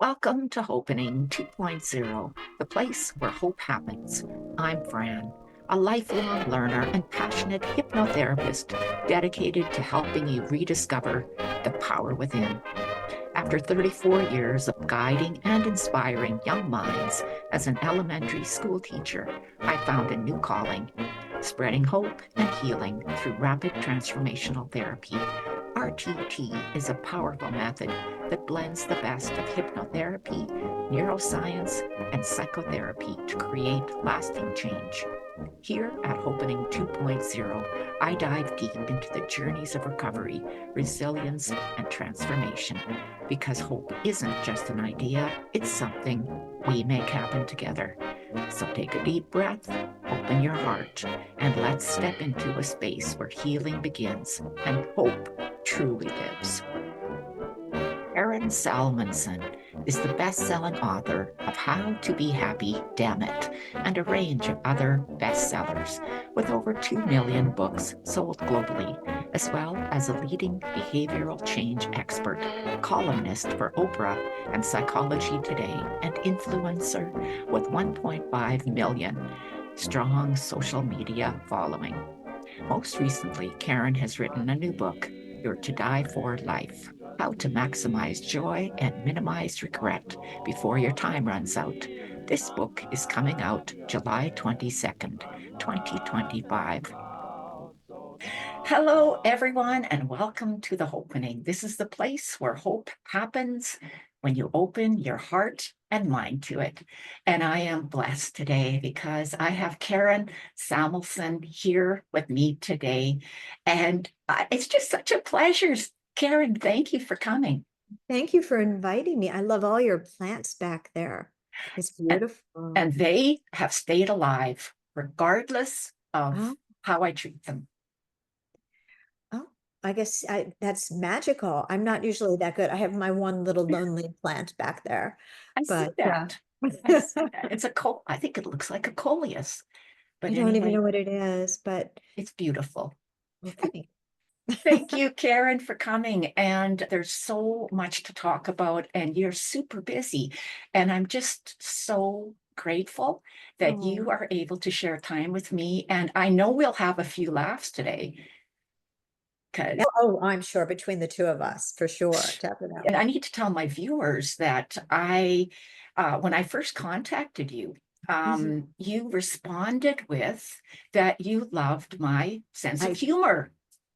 Welcome to Hopenning 2.0, the place where hope happens. I'm Fran, a lifelong learner and passionate hypnotherapist dedicated to helping you rediscover the power within. After 34 years of guiding and inspiring young minds as an elementary school teacher, I found a new calling, spreading hope and healing through rapid transformational therapy. RTT is a powerful method that blends the best of hypnotherapy, neuroscience, and psychotherapy to create lasting change. Here at Hopenning 2.0, I dive deep into the journeys of recovery, resilience, and transformation, because hope isn't just an idea, it's something we make happen together. So take a deep breath, open your heart, and let's step into a space where healing begins and hope truly lives. Karen Salmansohn is the best-selling author of How to Be Happy Dammit and a range of other bestsellers, with over 2 million books sold globally, as well as a leading behavioral change expert, columnist for Oprah and Psychology Today, and influencer with 1.5 million strong social media following. Most recently, Karen has written a new book, Your To Die For Life: How to Maximize Joy and Minimize Regret Before Your Time Runs Out. This book is coming out July 22nd, 2025. Hello, everyone, and welcome to the Hopenning. This is the place where hope happens when you open your heart and mind to it. And I am blessed today because I have Karen Samuelson here with me today. And it's just such a pleasure. Karen, thank you for coming. Thank you for inviting me. I love all your plants back there. It's And, beautiful. and they have stayed alive regardless of Oh, how I treat them. oh, I guess that's magical. I'm not usually that good. I have my one little lonely plant back there, I see but that. I see that. It's I think it looks like a coleus. I But don't even anyway, know what it is, but it's beautiful. okay. Thank you, Karen, for coming. And there's so much to talk about, and you're super busy. And I'm just so grateful that Oh, you are able to share time with me. And I know we'll have a few laughs today, because, oh, I'm sure between the two of us, for sure, and I definitely. need to tell my viewers that when I first contacted you, Mhm. you responded with that you loved my sense of I humor.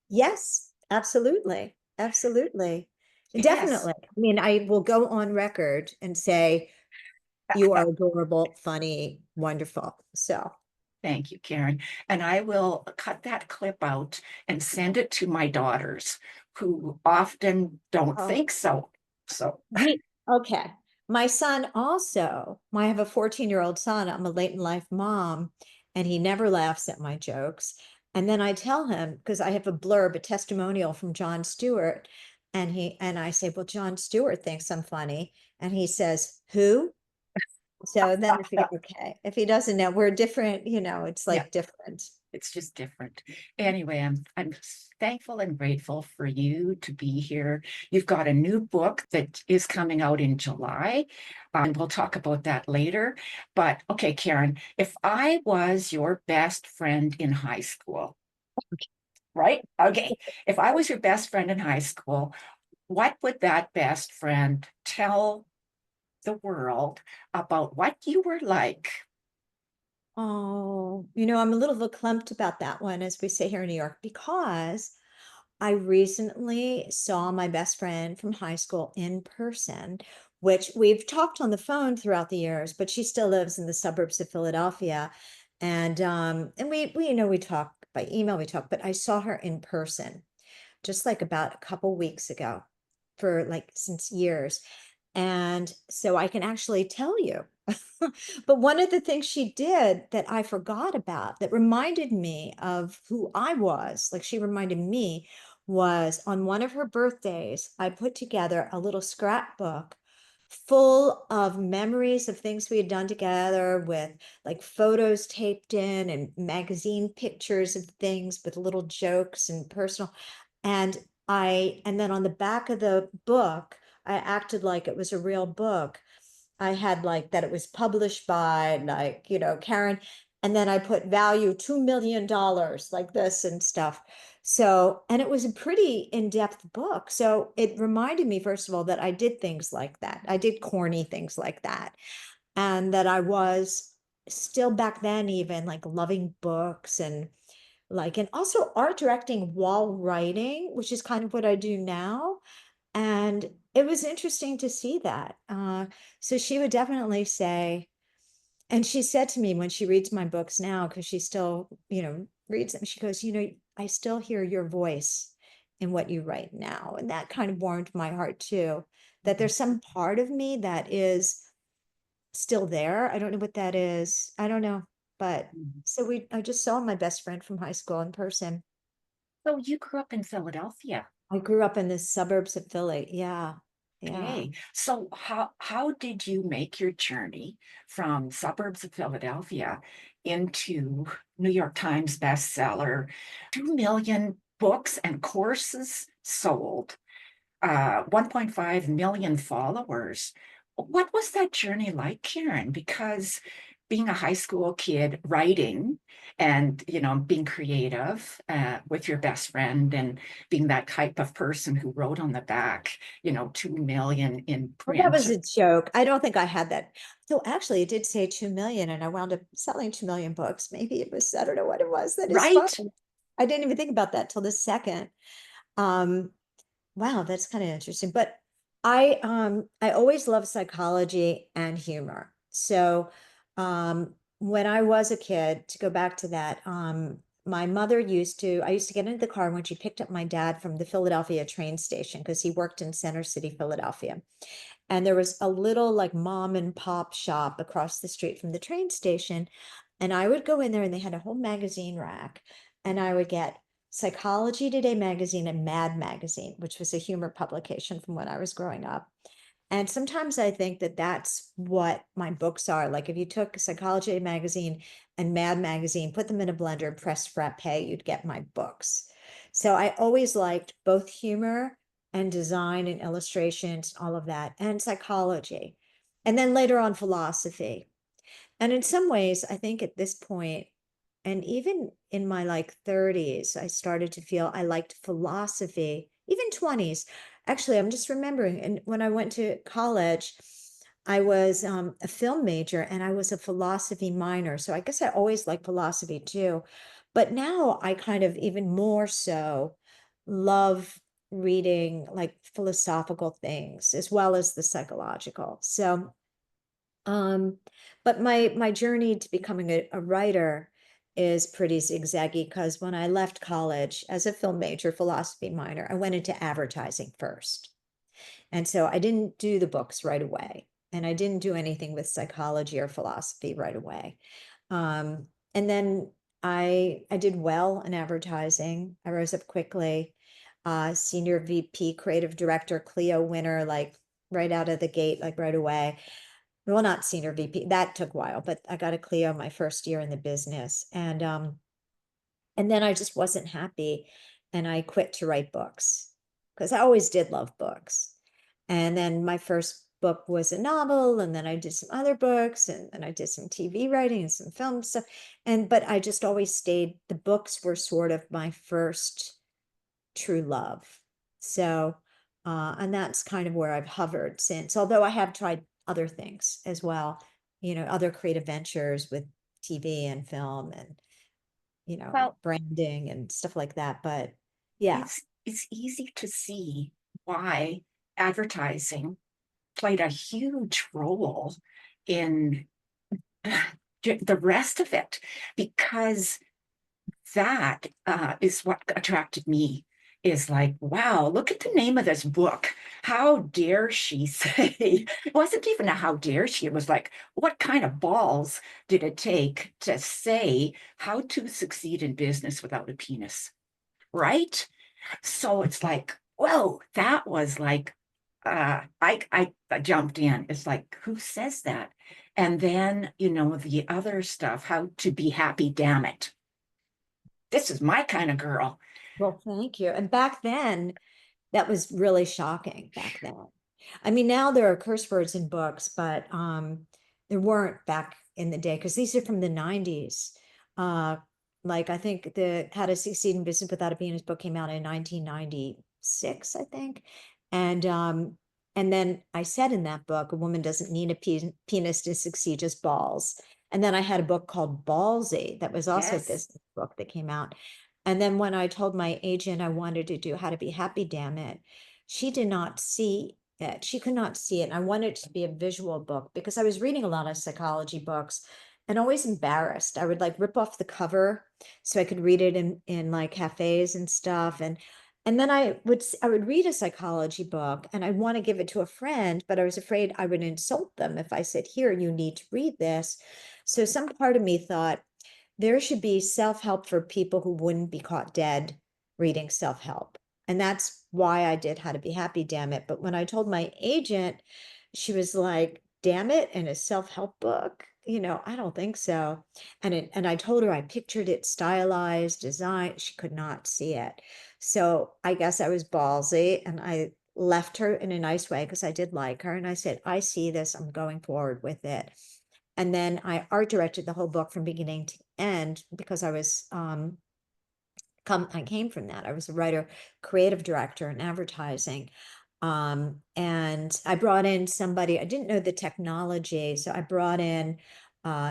Yes, absolutely, absolutely, Yes. definitely. I mean, I will go on record and say you are adorable, funny, wonderful. So, Thank you, Karen. And I will cut that clip out and send it to my daughters who often don't oh, think so. So, okay. My son also, I have a 14-year-old son. I'm a late in life mom, and he never laughs at my jokes. And then I tell him, because I have a blurb, a testimonial from Jon Stewart, and I say, well, Jon Stewart thinks I'm funny. And he says, who? So then if he, okay, if he doesn't know, we're different, it's yeah, like different. it's just different. Anyway, I'm thankful and grateful for you to be here. You've got a new book that is coming out in July, and we'll talk about that later. But okay, Karen, if I was your best friend in high school, right? Okay, if I was your best friend in high school, what would that best friend tell the world about what you were like? Oh, I'm a little verklempt about that one, as we say here in New York, because I recently saw my best friend from high school in person, which we've talked on the phone throughout the years, but she still lives in the suburbs of Philadelphia. And we talk by email, we talk, but I saw her in person just like about a couple weeks ago for like since years. And so I can actually tell you. But one of the things she did that I forgot about that reminded me of who I was, like she reminded me, was on one of her birthdays, I put together a little scrapbook full of memories of things we had done together with like photos taped in and magazine pictures of things with little jokes and personal. And then on the back of the book, I acted like it was a real book. I had like that it was published by like, Karen, and then I put value $2 million like this and stuff. So, and it was a pretty in-depth book. So it reminded me, first of all, that I did things like that. I did corny things like that. And that I was still back then, even like loving books and like, and also art directing while writing, which is kind of what I do now. And it was interesting to see that. So she would definitely say, and she said to me when she reads my books now, because she still, reads them, she goes, I still hear your voice in what you write now. And that kind of warmed my heart too, that Mhm. there's some part of me that is still there. I don't know what that is. I don't know. But Mhm. so I just saw my best friend from high school in person. So you grew up in Philadelphia. I grew up in the suburbs of Philly. Yeah. Yeah. Okay. So how did you make your journey from suburbs of Philadelphia into New York Times bestseller, 2 million books and courses sold, 1.5 million followers? What was that journey like, Karen? Because being a high school kid writing and being creative with your best friend and being that type of person who wrote on the back 2 million in Well, that print. was a joke. I don't think I had that. So actually, it did say 2 million, and I wound up selling 2 million books. Maybe it was, I don't know what it was. That is fun. Right. I didn't even think about that till the second. Um, Wow, that's kind of interesting. But I always loved psychology and humor. So when I was a kid, to go back to that, my mother I used to get into the car when she picked up my dad from the Philadelphia train station because he worked in Center City, Philadelphia. And there was a little like mom and pop shop across the street from the train station. And I would go in there and they had a whole magazine rack. And I would get Psychology Today magazine and Mad magazine, which was a humor publication from when I was growing up. And sometimes I think that that's what my books are. Like if you took Psychology Today magazine and Mad magazine, put them in a blender, pressed frappe, you'd get my books. So I always liked both humor and design and illustrations, all of that, and psychology. And then later on, philosophy. And in some ways, I think at this point, and even in my like 30s, I started to feel I liked philosophy, even 20s. Actually, I'm just remembering, and when I went to college, I was a film major and I was a philosophy minor. So I guess I always liked philosophy too. But now I kind of even more so love reading like philosophical things as well as the psychological. So um, but my journey to becoming a writer is pretty zigzaggy because when I left college as a film major, philosophy minor, I went into advertising first. And so I didn't do the books right away. And I didn't do anything with psychology or philosophy right away. And then I did well in advertising. I rose up quickly. Senior VP, creative director, Clio winner, like right out of the gate, like right away. Well, not senior VP, that took a while, but I got a Clio my first year in the business. And then I just wasn't happy and I quit to write books because I always did love books. And then my first book was a novel, and then I did some other books, and then I did some TV writing and some film stuff. But I just always stayed, the books were sort of my first true love. So, and that's kind of where I've hovered since, although I have tried other things as well, other creative ventures with TV and film and, Well, branding and stuff like that. But yeah. it's easy to see why advertising played a huge role in the rest of it, because that is what attracted me. Is like, wow, look at the name of this book. How dare she say? It wasn't even a how dare she. It was like, what kind of balls did it take to say how to succeed in business without a penis? Right? So it's like, whoa, that was like, I jumped in. It's like, who says that? And then, the other stuff, how to be happy, damn it. This is my kind of girl. Well, thank you. And back then, that was really shocking back then. I mean, now there are curse words in books, but there weren't back in the day because these are from the 90s. Uh, like I think the How to Succeed in Business Without a Penis book came out in 1996, I think. And then I said in that book, a woman doesn't need a penis to succeed, just balls. And then I had a book called Ballsy that was also a Yes. business book that came out. And then when I told my agent I wanted to do How to Be Happy Dammit, she did not see it. She could not see it. And I wanted it to be a visual book because I was reading a lot of psychology books and always embarrassed. I would like rip off the cover so I could read it in like cafes and stuff. And then I would read a psychology book and I want to give it to a friend, but I was afraid I would insult them if I said, "Here, you need to read this." So some part of me thought there should be self-help for people who wouldn't be caught dead reading self-help. And that's why I did How to Be Happy, Damn It. But when I told my agent, she was like, "Damn it, in a self-help book? I don't think so." And I told her I pictured it stylized, designed. She could not see it. So I guess I was ballsy and I left her in a nice way because I did like her. And I said, "I see this, I'm going forward with it." And then I art directed the whole book from beginning to end because I came from that. I was a writer, creative director in advertising. And I brought in somebody, I didn't know the technology. So I brought in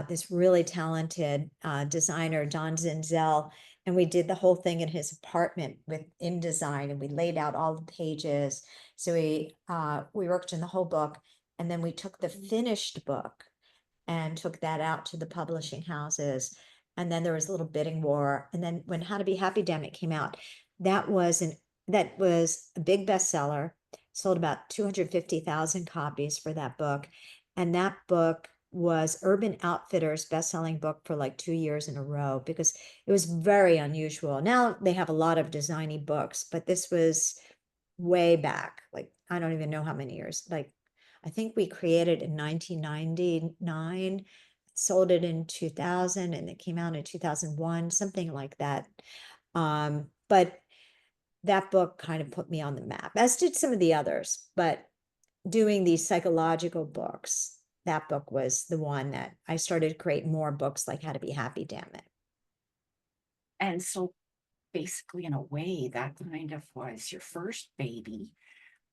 this really talented designer, Don Zinzel, and we did the whole thing in his apartment with InDesign, and we laid out all the pages. So we worked in the whole book, and then we took the finished book and took that out to the publishing houses. And then there was a little bidding war. And then when How to Be Happy Dammit came out, that was a big bestseller, sold about 250,000 copies for that book. And that book was Urban Outfitters best-selling book for like 2 years in a row because it was very unusual. Now they have a lot of designy books, but this was way back. Like I don't even know how many years. Like I think we created in 1999, sold it in 2000, and it came out in 2001, something like that. But that book kind of put me on the map, as did some of the others. But doing these psychological books, that book was the one that I started to create more books like How to Be Happy, Damn It. And so basically, in a way, that kind of was your first baby,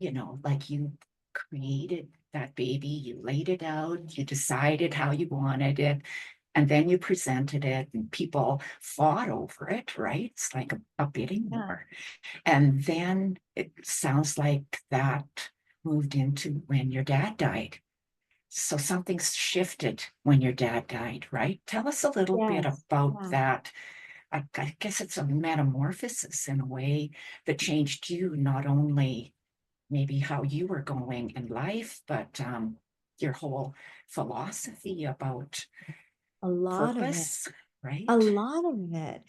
like you created that baby, you laid it out, you decided how you wanted it, and then you presented it, and people fought over it, right? It's like a bidding Yeah. war. And then it sounds like that moved into when your dad died. So something's shifted when your dad died, right? Tell us a little bit Yes. about Yeah. that. I guess it's a metamorphosis in a way that changed you, not only maybe how you were going in life, but your whole philosophy about A lot of it. purpose, A right? lot of it.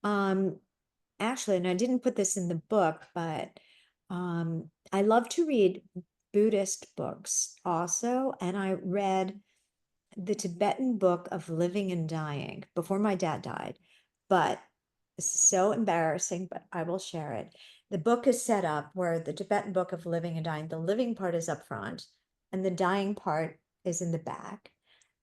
Um, Actually, and I didn't put this in the book, but I love to read Buddhist books also. And I read the Tibetan book of living and dying before my dad died. But it's so embarrassing, but I will share it. The book is set up where the Tibetan book of living and dying, the living part is up front, and the dying part is in the back.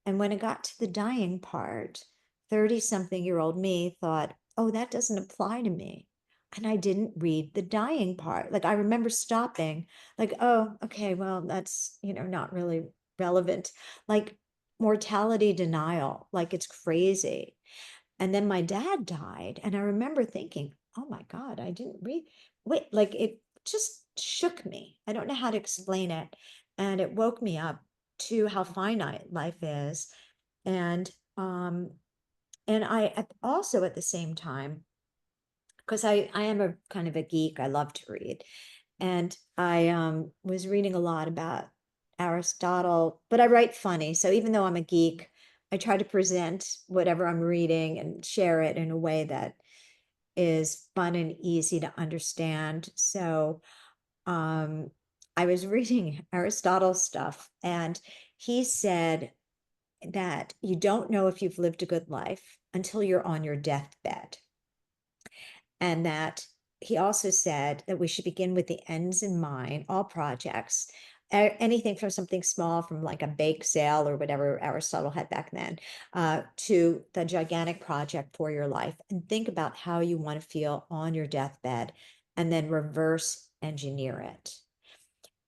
And when it got to the dying part, 30-something-year-old me thought, "Oh, that doesn't apply to me." And I didn't read the dying part. Like I remember stopping, like, "Oh, okay, well, that's, not really relevant." Like mortality denial, like it's crazy. And then my dad died, and I remember thinking, "Oh my God, I didn't read." Wait, like it just shook me. I don't know how to explain it. And it woke me up to how finite life is. And also at the same time, because I am a kind of a geek, I love to read. And I was reading a lot about Aristotle, but I write funny. So even though I'm a geek, I try to present whatever I'm reading and share it in a way that is fun and easy to understand. So um, I was reading Aristotle stuff, and he said that you don't know if you've lived a good life until you're on your deathbed. And that he also said that we should begin with the ends in mind, all projects, anything from something small, from like a bake sale or whatever Aristotle had back then, to the gigantic project for your life, and think about how you want to feel on your deathbed, and then reverse engineer it.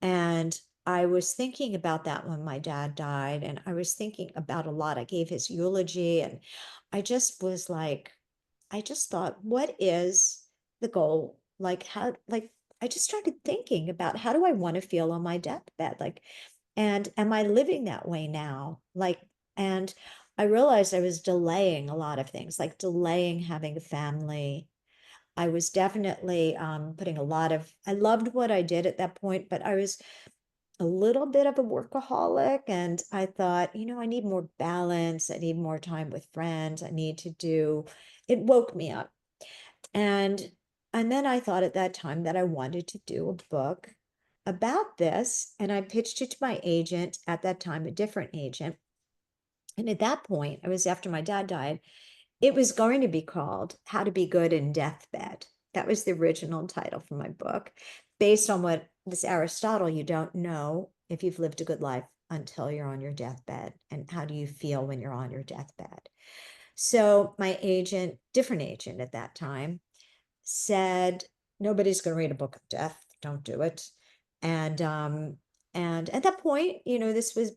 And I was thinking about that when my dad died, and I was thinking about a lot. I gave his eulogy, and I just was like, I just thought, what is the goal? Like, how, like, I just started thinking about, how do I want to feel on my deathbed? Like, and am I living that way now? Like, and I realized I was delaying a lot of things, like delaying having a family. I was definitely putting a lot of, I loved what I did at that point, but I was a little bit of a workaholic, and I thought, I need more balance. I need more time with friends. I need to do, it woke me up. And then I thought at that time that I wanted to do a book about this, and I pitched it to my agent at that time, a different agent. And at that point, it was after my dad died, it was going to be called How to Be Good in Deathbed. That was the original title for my book, based on what this Aristotle, you don't know if you've lived a good life until you're on your deathbed. And how do you feel when you're on your deathbed? So my agent, different agent at that time, said, nobody's going to read a book of death. Don't do it. And at that point, this was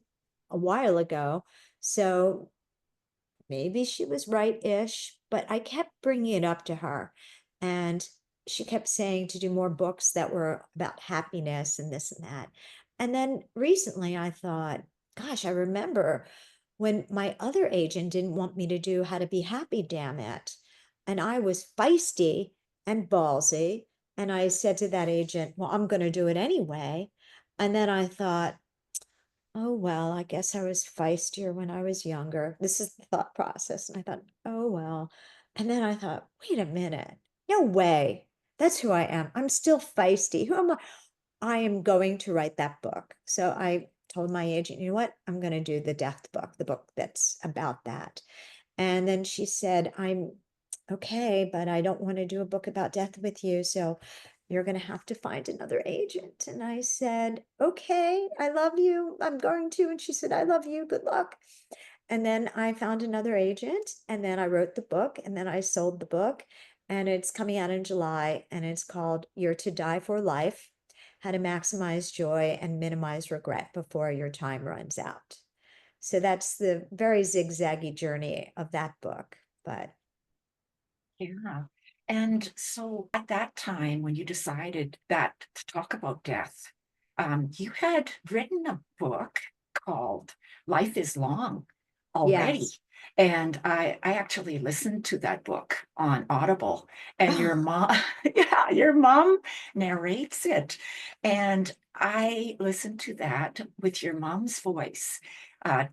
a while ago. So maybe she was right-ish, but I kept bringing it up to her, and she kept saying to do more books that were about happiness and this and that. And then recently I thought, gosh, I remember when my other agent didn't want me to do How to Be Happy, Damn It. And I was feisty and ballsy. And I said to that agent, well, I'm going to do it anyway. And then I thought, oh, well, I guess I was feistier when I was younger. This is the thought process. And I thought, oh, well. And then I thought, wait a minute. No way. That's who I am. I'm still feisty. Who am I? I am going to write that book. So I told my agent, you know what? I'm going to do the death book, the book that's about that. And then she said, I'm okay, but I don't want to do a book about death with you. So you're going to have to find another agent. And I said, okay, I love you. I'm going to. And she said, I love you. Good luck. And then I found another agent, and then I wrote the book, and then I sold the book, and it's coming out in July, and it's called You're to Die for Life: How to Maximize Joy and Minimize Regret Before Your Time Runs Out. So that's the very zigzaggy journey of that book. But Yeah. And so at that time, when you decided that to talk about death, you had written a book called Life is Long already. yes. And I actually listened to that book on Audible, and your Oh, mom, yeah, your mom narrates it. And I listened to that with your mom's voice, uh,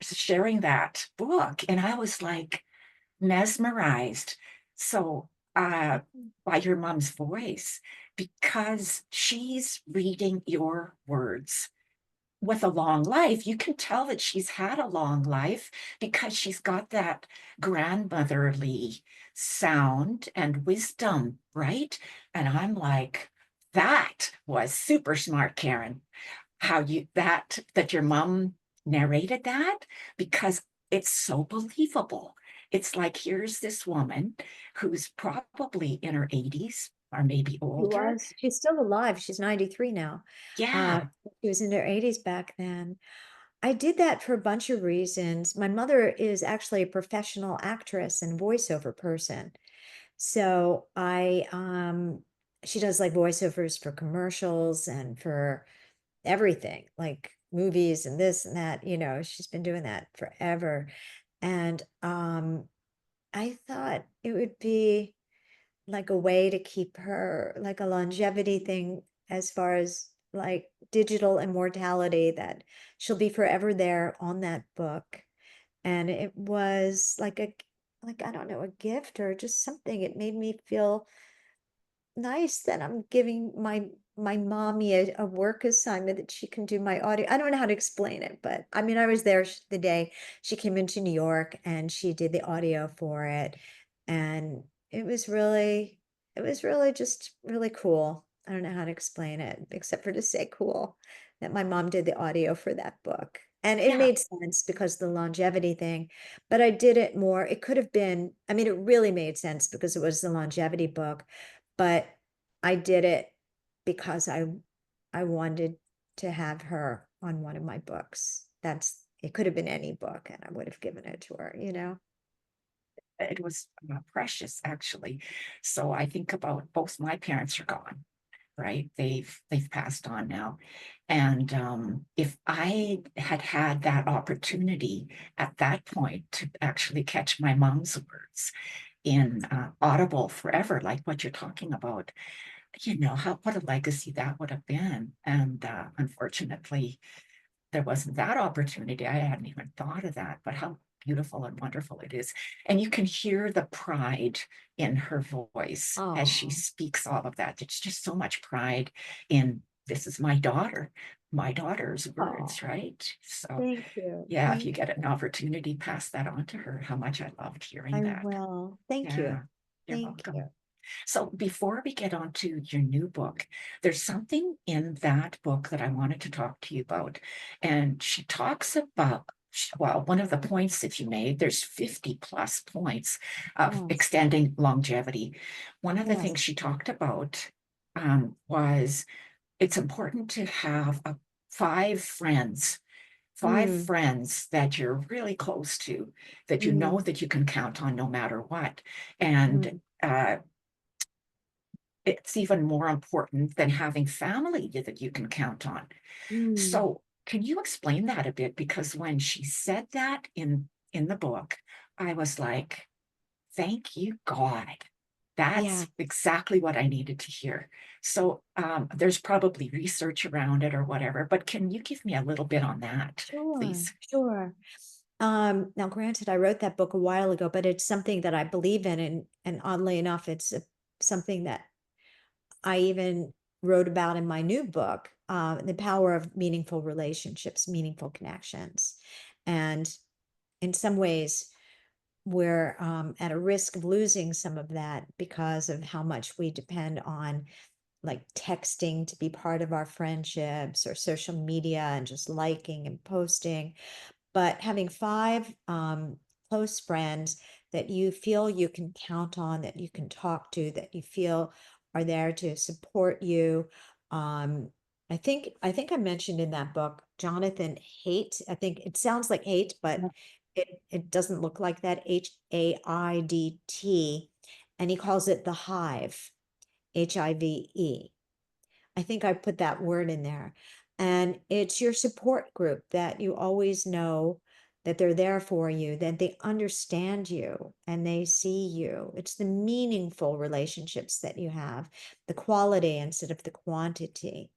sharing that book. And I was like, mesmerized. So, by your mom's voice, because she's reading your words with a long life. You can tell that she's had a long life because she's got that grandmotherly sound and wisdom, right? And I'm like, that was super smart, Karen. How you that your mom narrated that, because it's so believable. It's like, here's this woman who's probably in her 80s or maybe she older. was. She's still alive. She's 93 now. Yeah. She was in her 80s back then. I did that for a bunch of reasons. My mother is actually a professional actress and voiceover person. So she does like voiceovers for commercials and for everything, like movies and this and that, she's been doing that forever. And I thought it would be like a way to keep her, like a longevity thing, as far as like digital immortality, that she'll be forever there on that book. And it was like I don't know, a gift or just something. It made me feel nice that I'm giving my mommy a work assignment that she can do my audio. I don't know how to explain it, but I mean, I was there the day she came into New York, and she did the audio for it. And it was really just really cool. I don't know how to explain it except for to say cool. that my mom did the audio for that book. And it Yeah, made sense because of the longevity thing, but I did it more, it could have been, I mean, it really made sense because it was the longevity book, but I did it because I wanted to have her on one of my books. That's it could have been any book and I would have given it to her, you know? it was precious actually. So I think about both my parents are gone, right? They've passed on now. And if I had had that opportunity at that point to actually catch my mom's words in Audible forever, like what you're talking about, how what a legacy that would have been. And unfortunately, there wasn't that opportunity. I hadn't even thought of that, but how beautiful and wonderful it is. And you can hear the pride in her voice as she Oh, speaks all of that. It's just so much pride in this is my daughter's oh, words, right? So, thank you. yeah, if you Thank get an opportunity, pass that on to her. How much I loved hearing I that. will. Thank you. Yeah, you're Thank welcome. you. So before we get on to your new book, there's something in that book that I wanted to talk to you about. And she talks about, well, one of the points that you made, there's 50 plus points of Yes. extending longevity. One of the Yes. things she talked about was it's important to have five friends. Five Mm, friends that you're really close to, that you know mm, that you can count on no matter what. And mm, it's even more important than having family that you can count on. mm. So can you explain that a bit? Because when she said that in the book, I was like, thank you, God. Yeah, That's exactly what I needed to hear. So there's probably research around it or whatever, but can you give me a little bit on that, sure, please? sure. Now granted, I wrote that book a while ago, but it's something that I believe in, and oddly enough, something that I even wrote about in my new book, The Power of Meaningful Relationships, Meaningful Connections. And in some ways, we're at a risk of losing some of that because of how much we depend on like texting to be part of our friendships or social media and just liking and posting. But having five close friends that you feel you can count on, that you can talk to, that you feel are there to support you. Um, I think I mentioned in that book Jonathan Haidt. I think it sounds like hate, but it doesn't look like that. Haidt, and he calls it the hive, Hive. I think I put that word in there. And it's your support group that you always know that they're there for you, that they understand you and they see you. It's the meaningful relationships that you have, the quality instead of the quantity.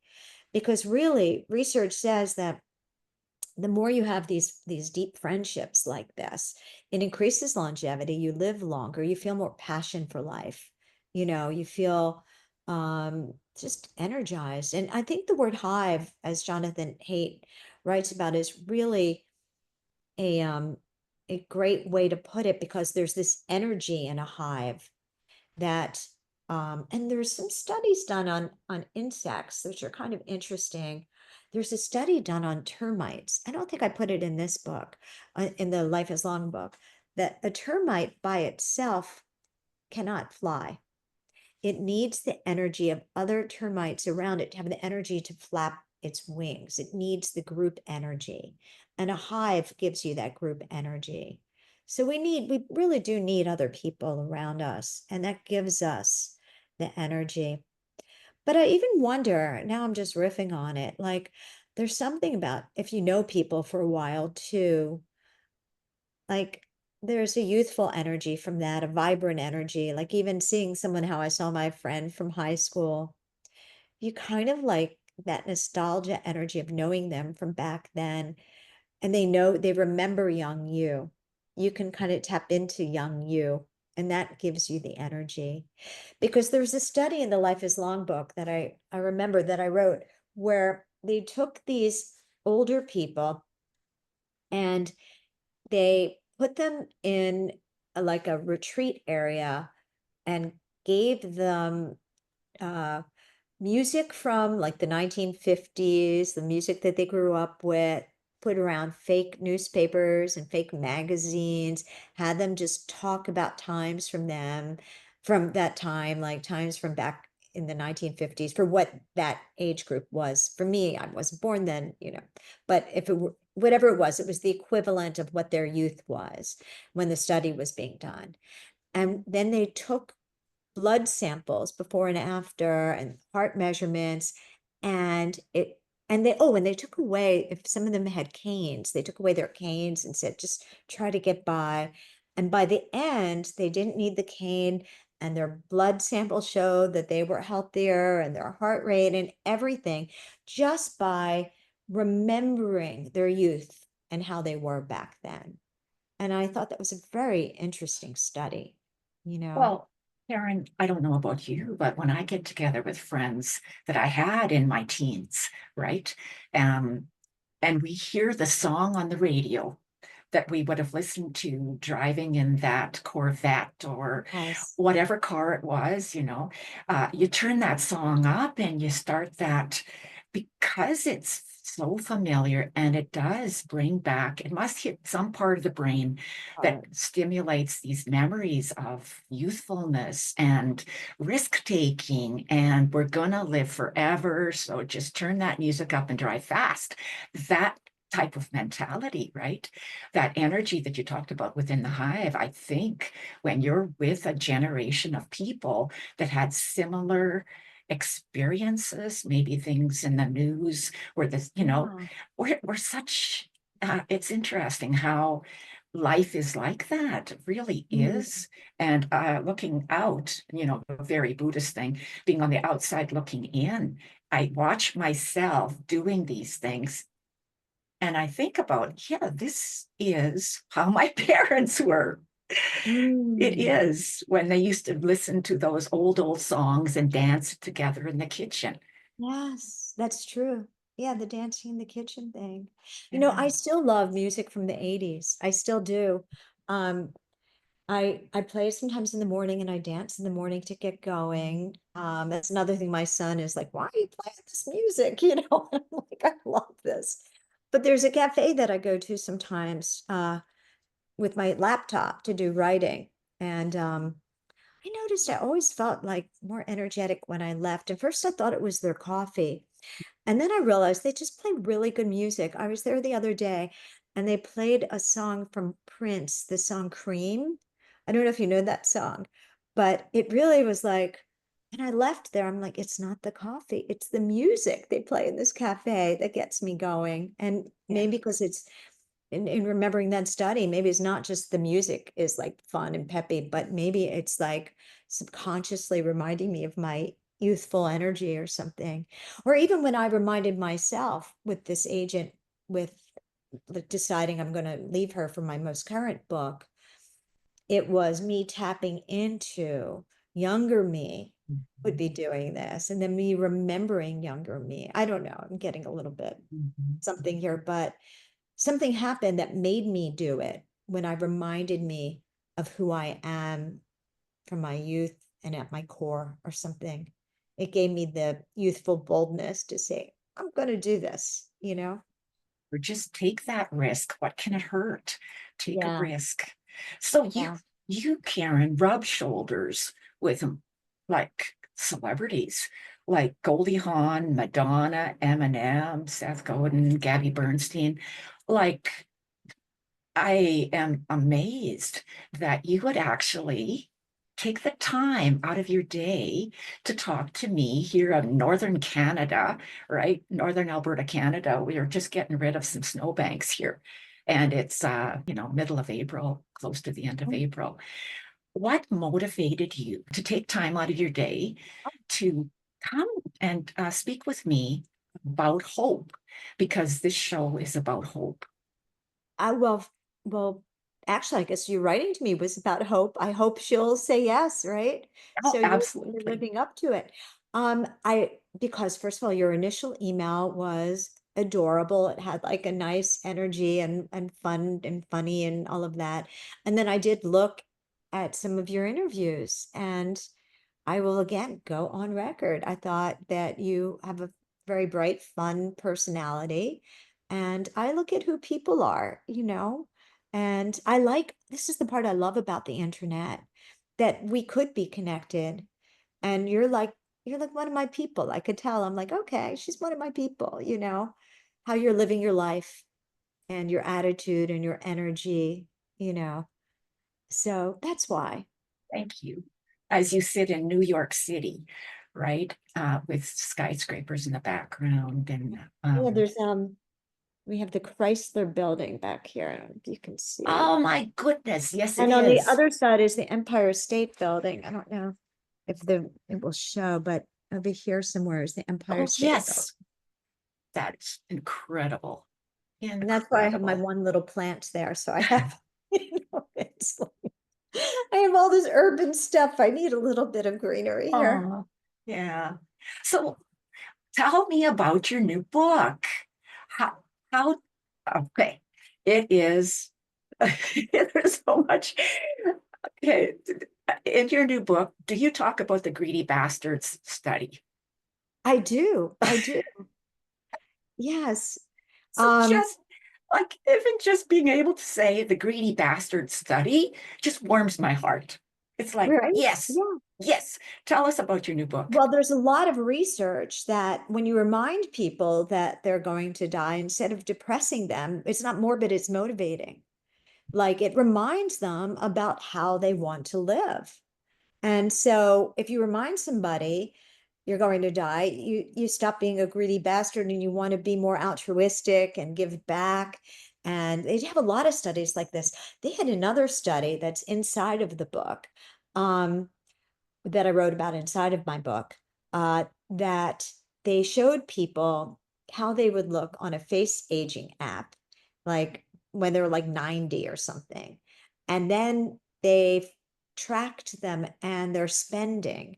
Because really, research says that the more you have these deep friendships like this, it increases longevity, you live longer, you feel more passion for life, you feel just energized. And I think the word hive, as Jonathan Haidt writes about, is really a um a great way to put it because there's this energy in a hive that and there's some studies done on insects which are kind of interesting. There's a study done on termites. I don't think I put it in this book, in the Life is Long book, that a termite by itself cannot fly. It needs the energy of other termites around it to have the energy to flap its wings. It needs the group energy. And a hive gives you that group energy. So we really do need other people around us, and that gives us the energy. But I even wonder, now I'm just riffing on it, like there's something about if you know people for a while too, like there's a youthful energy from that, a vibrant energy. Like even seeing someone, how I saw my friend from high school, you kind of like that nostalgia energy of knowing them from back then. And they remember young you. You can kind of tap into young you, and that gives you the energy. Because there's a study in the Life is Long book that I remember that I wrote where they took these older people and they put them in like a retreat area and gave them uh, music from like the 1950s, the music that they grew up with, put around fake newspapers and fake magazines, had them just talk about times from that time, like times from back in the 1950s for what that age group was. For me, I wasn't born then, but if it were whatever it was the equivalent of what their youth was when the study was being done. And then they took blood samples before and after and heart measurements and it and they took away if some of them had canes, they took away their canes and said, just try to get by. And by the end, they didn't need the cane and their blood sample showed that they were healthier and their heart rate and everything just by remembering their youth and how they were back then. And I thought that was a very interesting study, you know. Well, Karen, I don't know about you, but when I get together with friends that I had in my teens, right? Um, and we hear the song on the radio that we would have listened to driving in that Corvette or Yes. whatever car it was, you turn that song up and you start that because it's so familiar and it does bring back, it must hit some part of the brain that stimulates these memories of youthfulness and risk taking and we're gonna live forever. So just turn that music up and drive fast. That type of mentality, right? That energy that you talked about within the hive, I think when you're with a generation of people that had similar experiences, maybe things in the news where this, Yeah. we're such, it's interesting how life is like that, it really Mm. is. And looking out, a very Buddhist thing, being on the outside looking in, I watch myself doing these things and I think about, yeah, this is how my parents were. It Mm. is when they used to listen to those old songs and dance together in the kitchen. Yes, that's true. Yeah, the dancing in the kitchen thing. I Yeah. still love music from the 80s. I still do. Um, I play sometimes in the morning and I dance in the morning to get going. That's another thing my son is like, why are you playing this music? I'm like, I love this. But there's a cafe that I go to sometimes with my laptop to do writing. And I noticed I always felt like more energetic when I left. At first, I thought it was their coffee. And then I realized they just play really good music. I was there the other day and they played a song from Prince, the song Cream. I don't know if you know that song, but it really was like, and I left there, I'm like, it's not the coffee, it's the music they play in this cafe that gets me going. And Yeah. maybe because it's in remembering that study, maybe it's not just the music is like fun and peppy, but maybe it's like subconsciously reminding me of my youthful energy or something. Or even when I reminded myself with this agent, with deciding I'm going to leave her for my most current book, it was me tapping into younger me would be Mhm. doing this, and then me remembering younger me. I don't know, I'm getting a little bit Mhm. something here, but something happened that made me do it when I reminded me of who I am from my youth and at my core or something. It gave me the youthful boldness to say, I'm going to do this. Or just take that risk. What can it hurt? Take a Yeah. risk. So Yeah. you, Karen, rub shoulders with like celebrities like Goldie Hawn, Madonna, Eminem, Seth Godin, Gabby Bernstein. Like, I am amazed that you would actually take the time out of your day to talk to me here in Northern Canada, right? Northern Alberta, Canada. We are just getting rid of some snowbanks here. And it's middle of April, close to the end of April. What motivated you to take time out of your day to come and speak with me about hope? Because this show is about hope. I well, actually, I guess you writing to me was about hope. I hope she'll say yes, right? Oh, So you're absolutely. living up to it. I because first of all, your initial email was adorable. It had like a nice energy and fun and funny and all of that. And then I did look at some of your interviews and I will again go on record. I thought that you have a very bright, fun personality. And I look at who people are, and I like this is the part I love about the internet, that we could be connected. And you're like one of my people. I could tell. I'm like, okay, she's one of my people, how you're living your life and your attitude and your energy, you know. So that's why. Thank you. As you sit in New York City, right, with skyscrapers in the background, and Yeah, we have the Chrysler building back here. I don't know if you can see. oh my goodness, yes, it And on the is. other side is the Empire State Building. I don't know if it will show, but over here somewhere is the Empire Oh State Building. yes, that is incredible, And that's why I have my incredible. one little plant there. So I have, it's like, I have all this urban stuff. I need a little bit of greenery here. Oh, yeah. So tell me about your new book. How, how, okay, it is, there's so much. Okay, in your new book, do you talk about the greedy bastards study? I do. I do. Yes. So Um, just like even just being able to say the greedy bastard study just warms my heart. It's like, right. yes, Yeah. yes. Tell us about your new book. Well, there's a lot of research that when you remind people that they're going to die, instead of depressing them, it's not morbid, it's motivating. Like it reminds them about how they want to live. And so if you remind somebody you're going to die, you stop being a greedy bastard and you want to be more altruistic and give back. And they have a lot of studies like this. They had another study that's inside of the book. That I wrote about inside of my book, that they showed people how they would look on a face aging app, like when they were like 90 or something. And then they tracked them and their spending.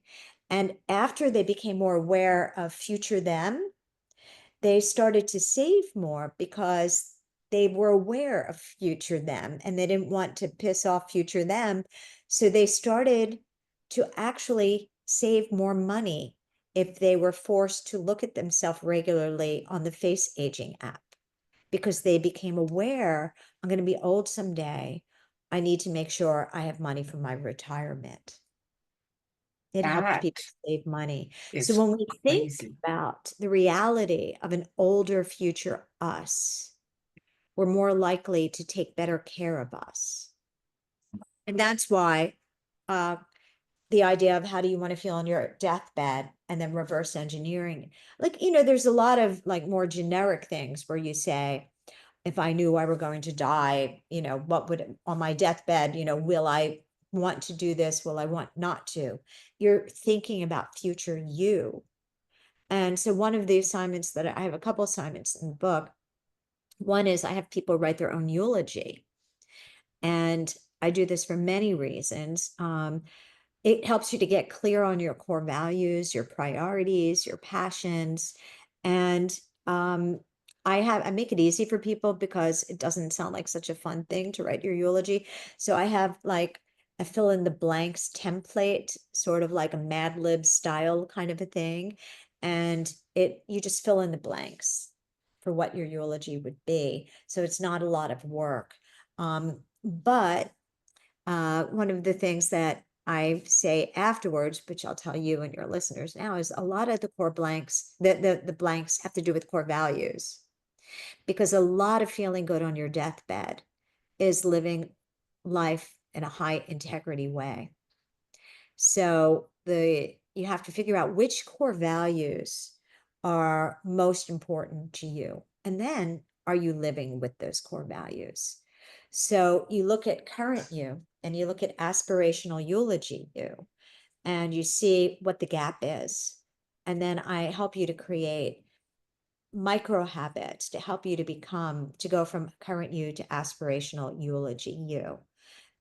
And after they became more aware of future them, they started to save more because they were aware of future them and they didn't want to piss off future them. So they started to actually save more money if they were forced to look at themselves regularly on the face aging app, because they became aware, I'm going to be old someday. I need to make sure I have money for my retirement. It helped That people save money. So is when we think crazy. about the reality of an older future us, we're more likely to take better care of us. And that's why uh, the idea of how do you want to feel on your deathbed and then reverse engineering. Like, there's a lot of like more generic things where you say, if I knew I were going to die, what would on my deathbed, will I want to do this? Will I want not to? You're thinking about future you. And so one of the assignments that I have a couple assignments in the book. One is I have people write their own eulogy. And I do this for many reasons. It helps you to get clear on your core values, your priorities, your passions. And I make it easy for people because it doesn't sound like such a fun thing to write your eulogy. So I have like a fill in the blanks template, sort of like a Mad Lib style kind of a thing. And you just fill in the blanks for what your eulogy would be. So it's not a lot of work. But one of the things that I say afterwards, which I'll tell you and your listeners now, is a lot of the core blanks, the blanks have to do with core values, because a lot of feeling good on your deathbed is living life in a high integrity way. So you have to figure out which core values are most important to you. And then are you living with those core values? So you look at current you and you look at aspirational eulogy you, and you see what the gap is. And then I help you to create micro habits to help you to go from current you to aspirational eulogy you.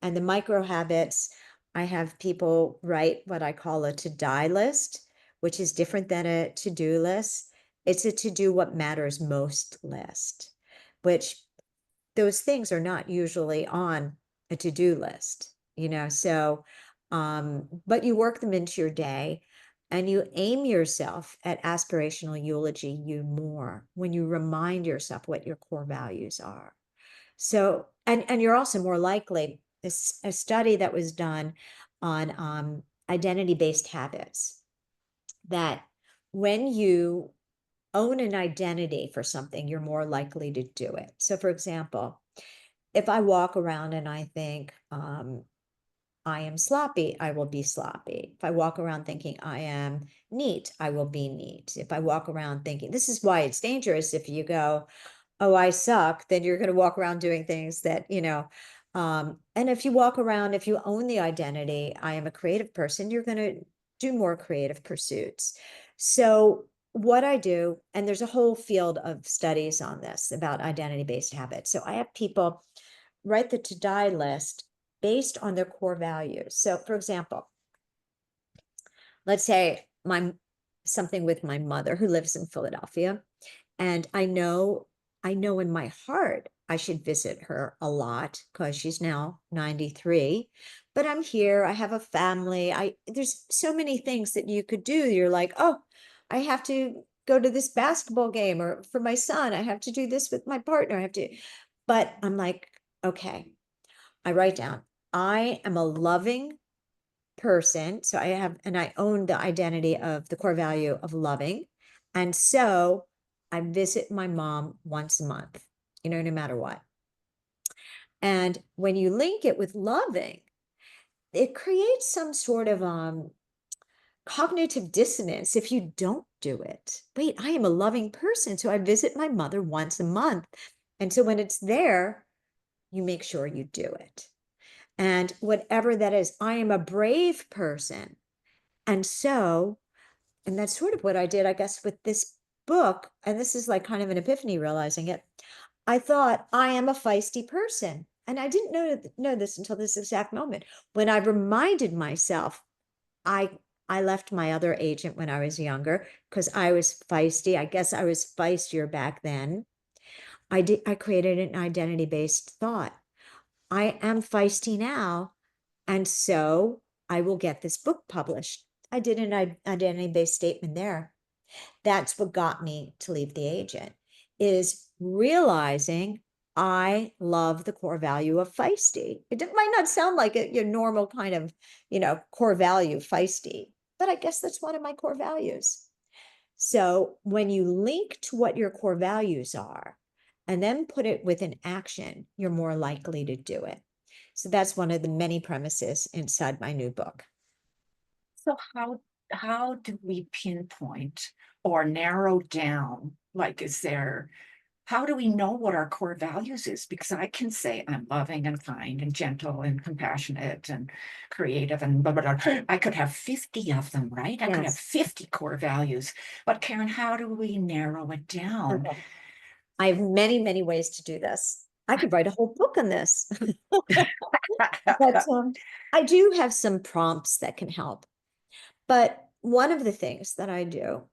And the micro habits, I have people write what I call a to-die list, which is different than a to-do list. It's a to-do what matters most list, which those things are not usually on a to-do list, so But you work them into your day and you aim yourself at aspirational eulogy you more when you remind yourself what your core values are. So, and you're also more likely, a study that was done on identity-based habits, that when you own an identity for something, you're more likely to do it. So, for example, if I walk around and I think, I am sloppy, I will be sloppy. If I walk around thinking I am neat, I will be neat. If I walk around thinking, this is why it's dangerous if you go, oh, I suck, then you're going to walk around doing things that, and if you walk around, if you own the identity, I am a creative person, you're going to do more creative pursuits. So, what I do, and there's a whole field of studies on this about identity-based habits. So, I have people write the to-die list based on their core values. So, for example, let's say something with my mother who lives in Philadelphia, and I know in my heart I should visit her a lot because she's now 93, but I'm here, I have a family. There's so many things that you could do. You're like, "Oh, I have to go to this basketball game, or for my son, I have to do this with my partner. I have to." But I'm like, "Okay." I write down, I am a loving person. So I own the identity of the core value of loving. And so I visit my mom once a month, no matter what. And when you link it with loving, it creates some sort of cognitive dissonance if you don't do it. Wait, I am a loving person. So I visit my mother once a month. And so when it's there, you make sure you do it. And whatever that is, I am a brave person. And so, and that's sort of what I did, I guess, with this book. And this is like kind of an epiphany realizing it. I thought, I am a feisty person. And I didn't know this until this exact moment when I reminded myself, I I left my other agent when I was younger because I was feisty. I guess I was feistier back then. I created an identity-based thought. I am feisty now, and so I will get this book published. I did an identity-based statement there. That's what got me to leave the agent, is realizing I love the core value of feisty. It might not sound like your normal kind of, core value, feisty, but I guess that's one of my core values. So when you link to what your core values are and then put it with an action, you're more likely to do it. So that's one of the many premises inside my new book. So how do we pinpoint or narrow down? Like, how do we know what our core values is? Because I can say I'm loving and kind and gentle and compassionate and creative and blah, blah, blah. I could have 50 of them, right? I could have Yes. 50 core values. But Karen, how do we narrow it down? Okay. I have many, many ways to do this. I could write a whole book on this. But I do have some prompts that can help. But one of the things that I do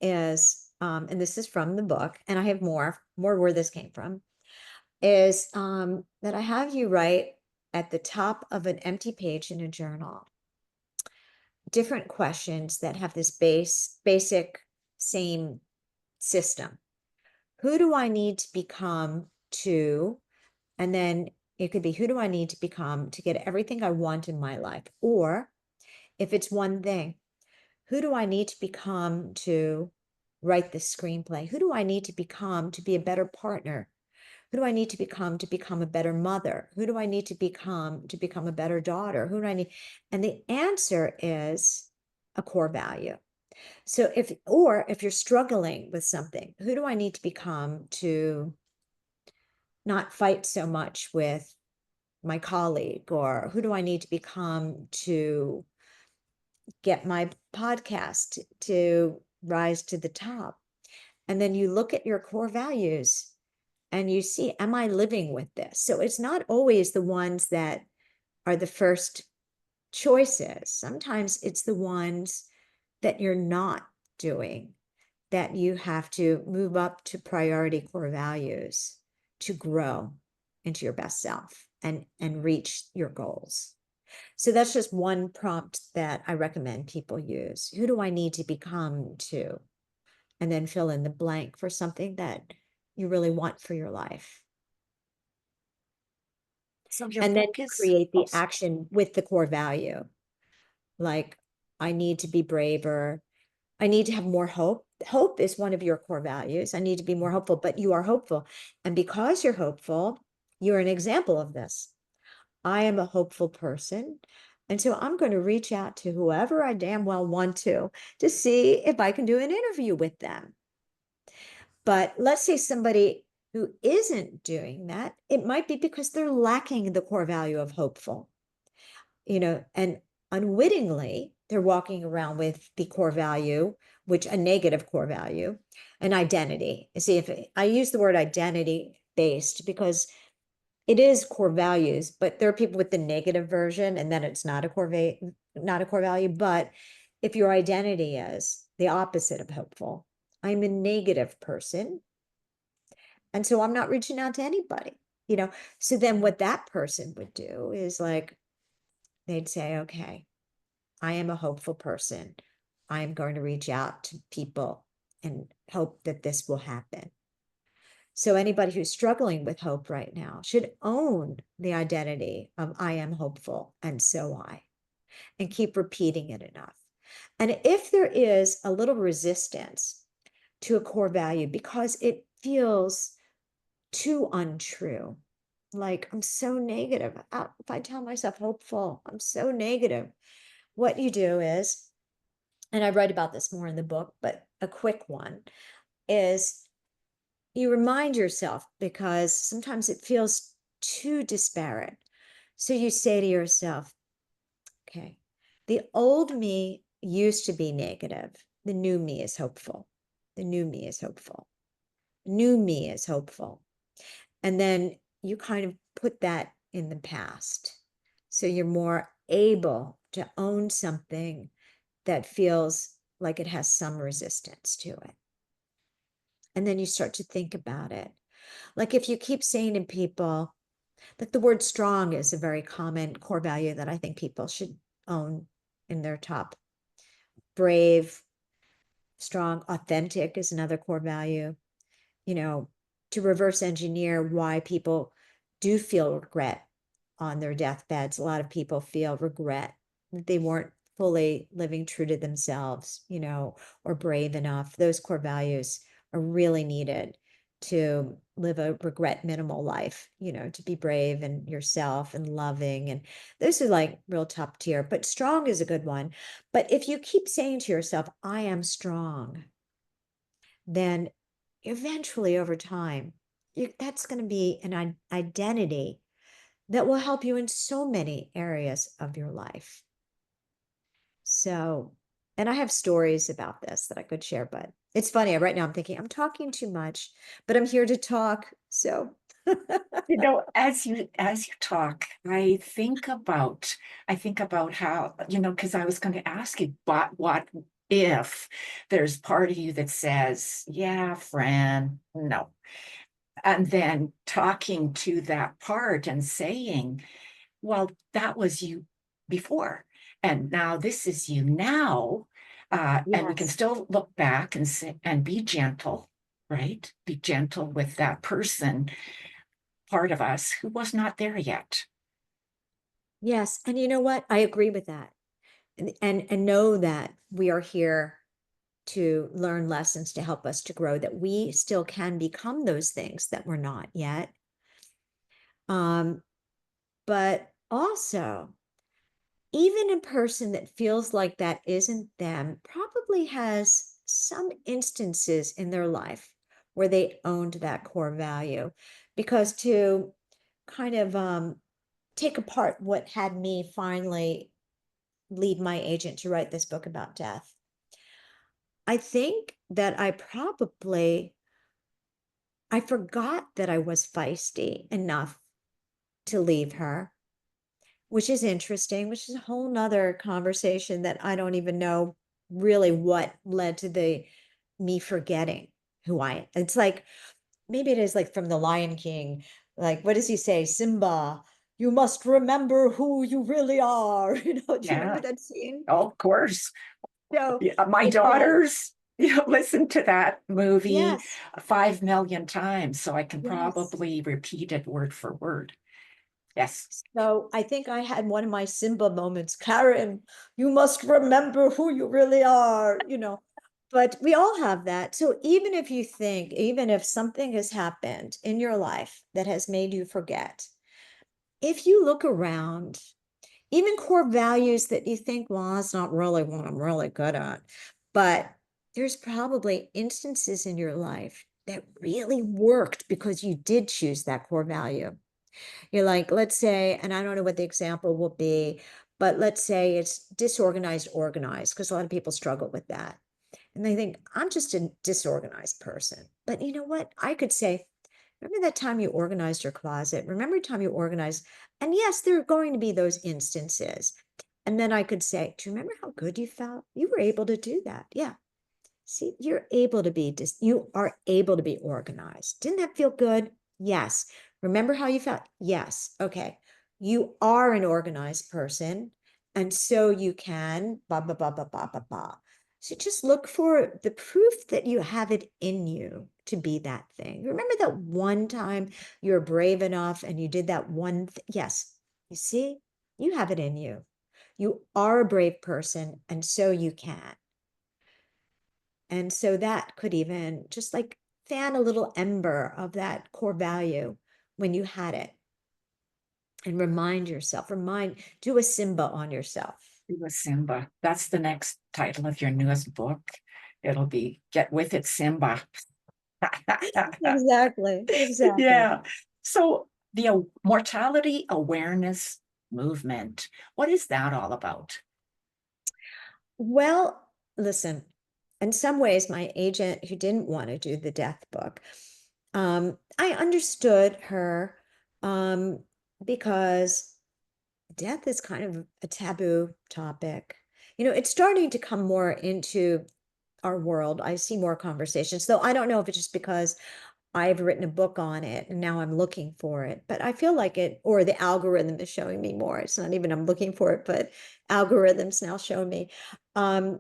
is, and this is from the book, and I have more where this came from, is that I have you write at the top of an empty page in a journal different questions that have this basic same system. Who do I need to become to, and then it could be, who do I need to become to get everything I want in my life? Or if it's one thing, who do I need to become to write this screenplay? Who do I need to become to be a better partner? Who do I need to become a better mother? Who do I need to become a better daughter? Who do I need? And the answer is a core value. So if you're struggling with something, who do I need to become to not fight so much with my colleague? Or who do I need to become to get my podcast to rise to the top? And then you look at your core values and you see, am I living with this? So it's not always the ones that are the first choices. Sometimes it's the ones that you're not doing that you have to move up to priority core values to grow into your best self and reach your goals. So that's just one prompt that I recommend people use. Who do I need to become to? And then fill in the blank for something that you really want for your life. So your And then book is create the also, action with the core value. Like, I need to be braver. I need to have more hope. Hope is one of your core values. I need to be more hopeful, but you are hopeful. And because you're hopeful, you're an example of this. I am a hopeful person. And so I'm going to reach out to whoever I damn well want to see if I can do an interview with them. But let's say somebody who isn't doing that, it might be because they're lacking the core value of hopeful, and unwittingly, they're walking around with the core value, which a negative core value, an identity. See, if I use the word identity based because it is core values, but there are people with the negative version, and then it's not a not a core value. But if your identity is the opposite of hopeful, I'm a negative person, and so I'm not reaching out to anybody. So then what that person would do is like, they'd say, okay, I am a hopeful person. I'm going to reach out to people and hope that this will happen. So anybody who's struggling with hope right now should own the identity of I am hopeful and so I, and keep repeating it enough. And if there is a little resistance to a core value because it feels too untrue, like I'm so negative. If I tell myself hopeful, I'm so negative. What you do is, and I write about this more in the book, but a quick one is you remind yourself because sometimes it feels too disparate. So you say to yourself, okay, the old me used to be negative. The new me is hopeful. The new me is hopeful. New me is hopeful. And then you kind of put that in the past. So you're more able to own something that feels like it has some resistance to it. And then you start to think about it. Like if you keep saying to people, like the word strong is a very common core value that I think people should own in their top. Brave, strong, authentic is another core value. To reverse engineer why people do feel regret on their deathbeds. A lot of people feel regret that they weren't fully living true to themselves, or brave enough. Those core values are really needed to live a regret minimal life, to be brave and yourself and loving. And those are like real top tier, but strong is a good one. But if you keep saying to yourself, I am strong, then eventually over time, that's going to be an identity that will help you in so many areas of your life. So, and I have stories about this that I could share, but it's funny. Right now I'm thinking I'm talking too much, but I'm here to talk. So, as you talk, I think about how, because I was going to ask you, but what if there's part of you that says, yeah, Fran, no. And then talking to that part and saying, well, that was you before, and now this is you now. And we can yes, still look back and say, and be gentle, right? Be gentle with that person, part of us who was not there yet. yes. And you know what? I agree with that. And know that we are here to learn lessons to help us to grow, that we still can become those things that we're not yet. But also, even a person that feels like that isn't them probably has some instances in their life where they owned that core value. Because to kind of take apart what had me finally lead my agent to write this book about death, I think that I forgot that I was feisty enough to leave her, which is interesting, which is a whole nother conversation that I don't even know really what led to the me forgetting who it's like, maybe it is like from the Lion King, like, what does he say? Simba, you must remember who you really are. Do you remember Yeah. that scene? Oh, of course. So Yeah, my again, daughters, listen to that movie yes, 5 million times, so I can yes. probably repeat it word for word. Yes. So I think I had one of my Simba moments. Karen, you must remember who you really are. But we all have that. So even if you think, even if something has happened in your life that has made you forget, if you look around, even core values that you think, well, that's not really what I'm really good at, but there's probably instances in your life that really worked because you did choose that core value. You're like, let's say, and I don't know what the example will be, but let's say it's disorganized, organized, because a lot of people struggle with that. And they think, I'm just a disorganized person. But you know what? I could say, remember that time you organized your closet? Remember the time you organized? And yes, there are going to be those instances. And then I could say, do you remember how good you felt? You were able to do that. Yeah. See, you are able to be organized. Didn't that feel good? Yes. Remember how you felt? Yes. Okay. You are an organized person. And so you can blah, blah, blah, blah, blah, blah, blah. So just look for the proof that you have it in you to be that thing. Remember that one time you were brave enough and you did that one yes. You see, you have it in you. You are a brave person, and so you can. And so that could even just like fan a little ember of that core value when you had it, and remind yourself, do a Simba on yourself. It was Simba. That's the next title of your newest book. It'll be Get With It, Simba. Exactly, exactly. Yeah. So the mortality awareness movement, what is that all about? Well, listen, in some ways, my agent who didn't want to do the death book, I understood her because death is kind of a taboo topic. It's starting to come more into our world. I see more conversations, though I don't know if it's just because I've written a book on it and now I'm looking for it, but I feel like it, or the algorithm is showing me more. It's not even I'm looking for it, but algorithms now show me. Um,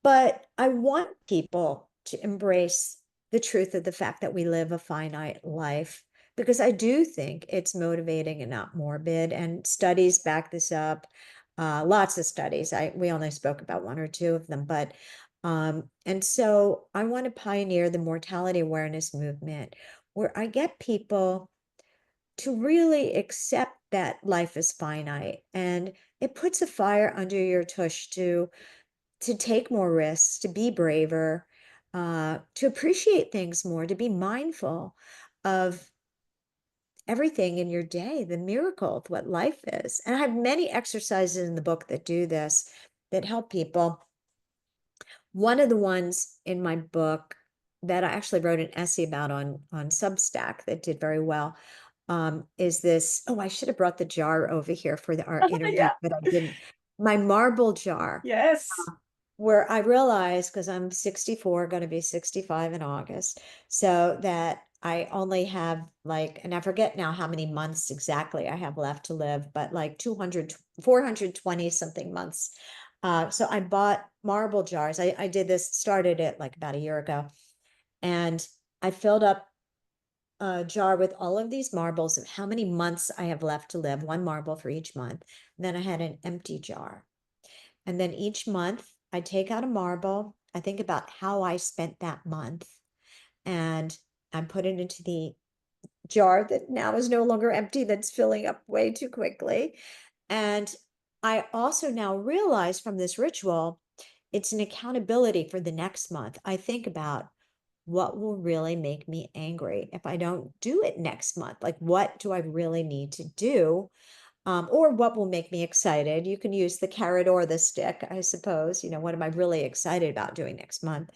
but I want people to embrace the truth of the fact that we live a finite life, because I do think it's motivating and not morbid. And studies back this up. Lots of studies. We only spoke about one or two of them, but and so I want to pioneer the mortality awareness movement, where I get people to really accept that life is finite, and it puts a fire under your tush to take more risks, to be braver, to appreciate things more, to be mindful of everything in your day, the miracle of what life is. And I have many exercises in the book that do this, that help people. One of the ones in my book that I actually wrote an essay about on Substack that did very well is this. Oh, I should have brought the jar over here for our interview, Yeah. but I didn't. My marble jar, Yes. where I realized, because I'm 64, going to be 65 in August, so that I only have like, and I forget now how many months exactly I have left to live, but like 420 something months. So I bought marble jars. I started it like about a year ago, and I filled up a jar with all of these marbles of how many months I have left to live, one marble for each month. And then I had an empty jar. And then each month I take out a marble. I think about how I spent that month, and I put it into the jar that now is no longer empty, that's filling up way too quickly. And I also now realize from this ritual, it's an accountability for the next month. I think about what will really make me angry if I don't do it next month. Like, what do I really need to do? Or what will make me excited? You can use the carrot or the stick, I suppose. What am I really excited about doing next month?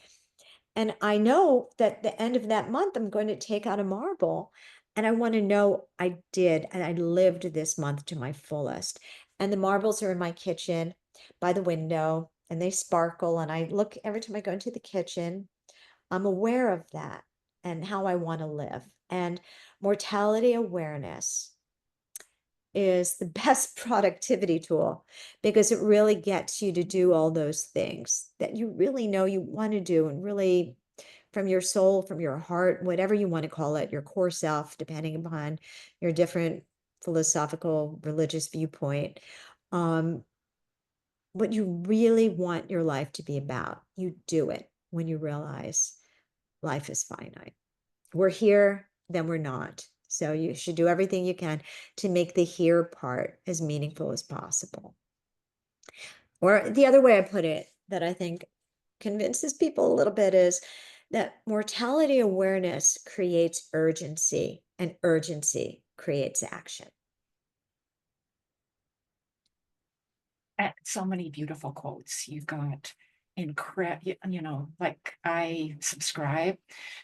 And I know that the end of that month, I'm going to take out a marble, and I want to know I did, and I lived this month to my fullest. And the marbles are in my kitchen by the window, and they sparkle. And I look every time I go into the kitchen, I'm aware of that and how I want to live. And mortality awareness is the best productivity tool because it really gets you to do all those things that you really know you want to do and really from your soul, from your heart, whatever you want to call it, your core self, depending upon your different philosophical, religious viewpoint. Um, what you really want your life to be about, you do it when you realize life is finite. We're here, then we're not. So you should do everything you can to make the here part as meaningful as possible. Or the other way I put it that I think convinces people a little bit is that mortality awareness creates urgency and urgency creates action. So many beautiful quotes. You've got incredible, like I subscribe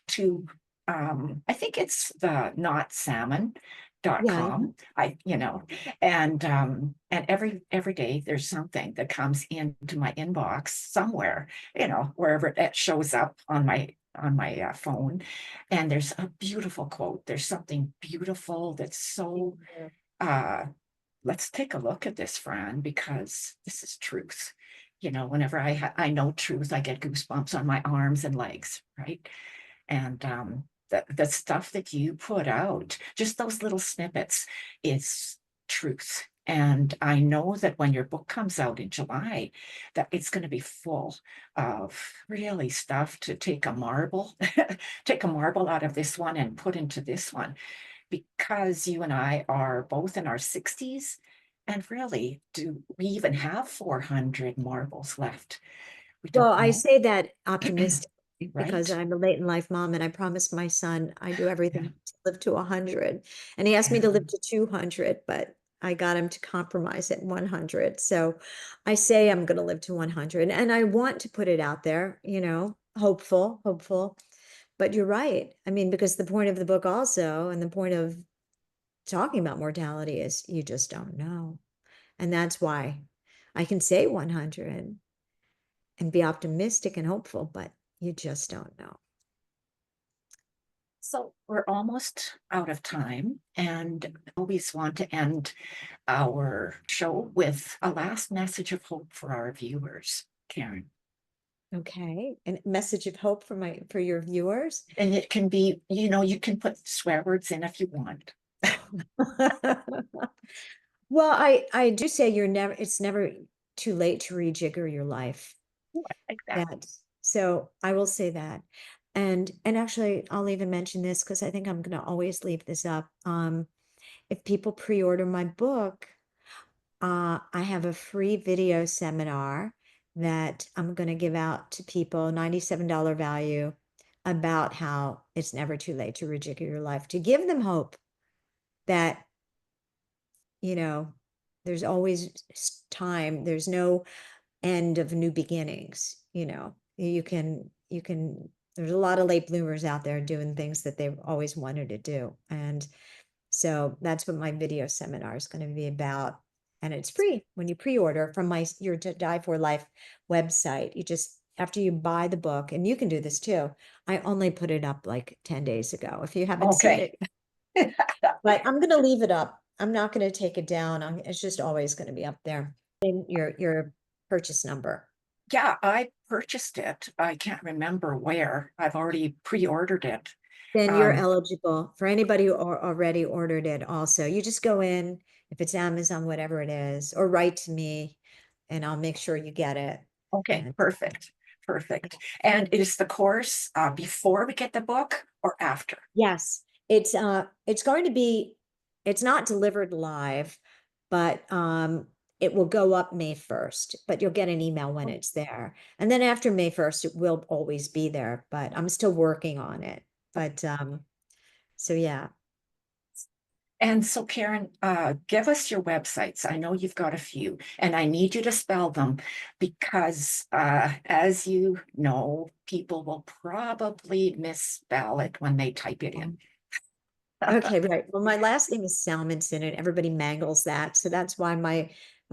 to, I think it's the not salmon dot Yeah. com. And every day there's something that comes into my inbox somewhere, wherever it shows up on my phone. And there's a beautiful quote. There's something beautiful that's so uh let's take a look at this, Fran, because this is truth. Whenever I know truth, I get goosebumps on my arms and legs, right? And the stuff that you put out, just those little snippets, is truth. And I know that when your book comes out in July, that it's going to be full of really stuff to take a marble, take a marble out of this one and put into this one, because you and I are both in our 60s. And really, do we even have 400 marbles left? We Well, don't I know, say that optimistic because right? I'm a late in life mom and I promised my son I do everything Yeah. to live to 100. And he asked me to Yeah. live to 200, but I got him to compromise at 100. So I say I'm going to live to 100 and I want to put it out there, hopeful, hopeful. But you're right. I mean, because the point of the book also, and the point of talking about mortality is you just don't know. And that's why I can say 100 and be optimistic and hopeful, but you just don't know. So we're almost out of time, and I always want to end our show with a last message of hope for our viewers, Karen. Okay. And message of hope for your viewers. And it can be, you can put swear words in if you want. Well, I do say it's never too late to rejigger your life. Like that. That so I will say that. And actually I'll even mention this because I think I'm gonna always leave this up. If people pre-order my book, I have a free video seminar that I'm going to give out to people, $97 value, about how it's never too late to rejigger your life, to give them hope that, you know, there's always time. There's no end of new beginnings. There's a lot of late bloomers out there doing things that they've always wanted to do. And so that's what my video seminar is going to be about. And it's free when you pre-order from your To Die For Life website. You just, after you buy the book, and you can do this too. I only put it up like 10 days ago. If you haven't seen Okay. it, but I'm going to leave it up. I'm not going to take it down. It's just always going to be up there in your purchase number. Yeah, I purchased it. I can't remember where. I've already pre-ordered it. Then you're Um, eligible for anybody who already ordered it also. You just go in, if it's Amazon, whatever it is, or write to me and I'll make sure you get it. okay, And perfect. Perfect. And is the course before we get the book or after? yes, it's going to be, it's not delivered live, but it will go up May 1st, but you'll get an email when it's there. And then after May 1st, it will always be there, but I'm still working on it. But so yeah. And so, Karen, give us your websites. I know you've got a few, and I need you to spell them because, as you know, people will probably misspell it when they type it in. Okay, right. Well, my last name is Salmansohn and everybody mangles that. So that's why my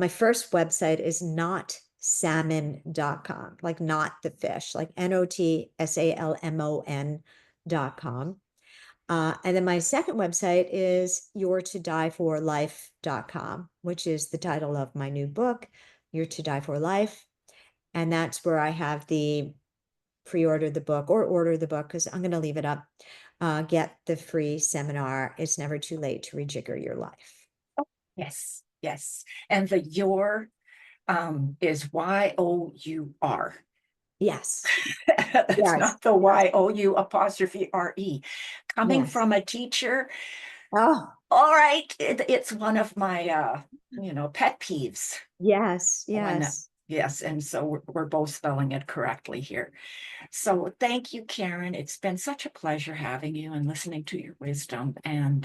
first website is notsalmon.com, like not the fish, like NOTSALMON.com. And then my second website is yourtodieforlife.com, which is the title of my new book, You're to Die for Life. And that's where I have the pre-order the book or order the book, because I'm going to leave it up. Get the free seminar. It's never too late to rejigger your life. Yes, yes. And the your is YOUR. Yes. It's Yes. not the YOU apostrophe RE. Coming Yes. from a teacher, Oh, all right, it's one of my pet peeves. yes. When Yes. yes, and so we're both spelling it correctly here. So thank you, Karen. It's been such a pleasure having you and listening to your wisdom and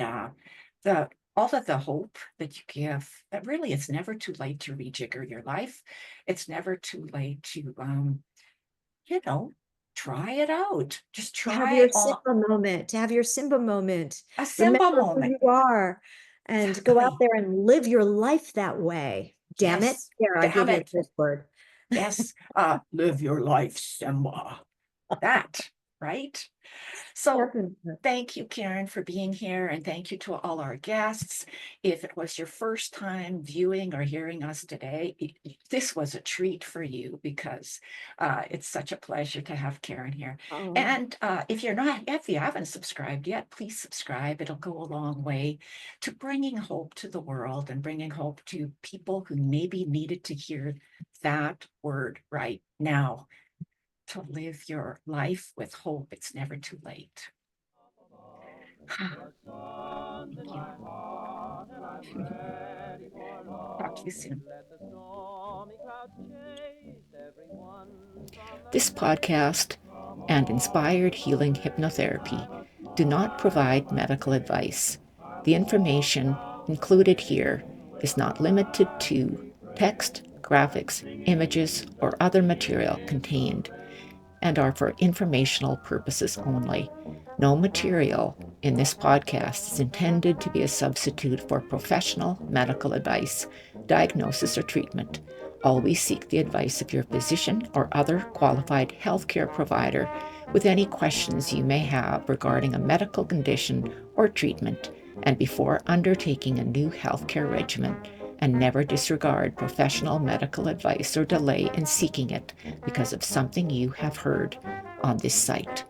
the all of the hope that you give. That really, it's never too late to rejigger your life. It's never too late to you know, try it out. Just To have your try on Simba moment, to have your Simba moment. a Simba Remember who moment. you are and go out Exactly. there and live your life that way. Damn it. Yes. Here, I Damn give you a it. curse word. Yes. Live your life, Simba. That, right? So Definitely. thank you, Karen, for being here. And thank you to all our guests. If it was your first time viewing or hearing us today, this was a treat for you because it's such a pleasure to have Karen here. Oh, And if you haven't subscribed yet, please subscribe. It'll go a long way to bringing hope to the world and bringing hope to people who maybe needed to hear that word right now. To live your life with hope. It's never too late. Thank you. Talk to you soon. This podcast and inspired healing hypnotherapy do not provide medical advice. The information included here is not limited to text, graphics, images, or other material contained and are for informational purposes only. No material in this podcast is intended to be a substitute for professional medical advice, diagnosis, or treatment. Always seek the advice of your physician or other qualified healthcare provider with any questions you may have regarding a medical condition or treatment, and before undertaking a new healthcare regimen, and never disregard professional medical advice or delay in seeking it because of something you have heard on this site.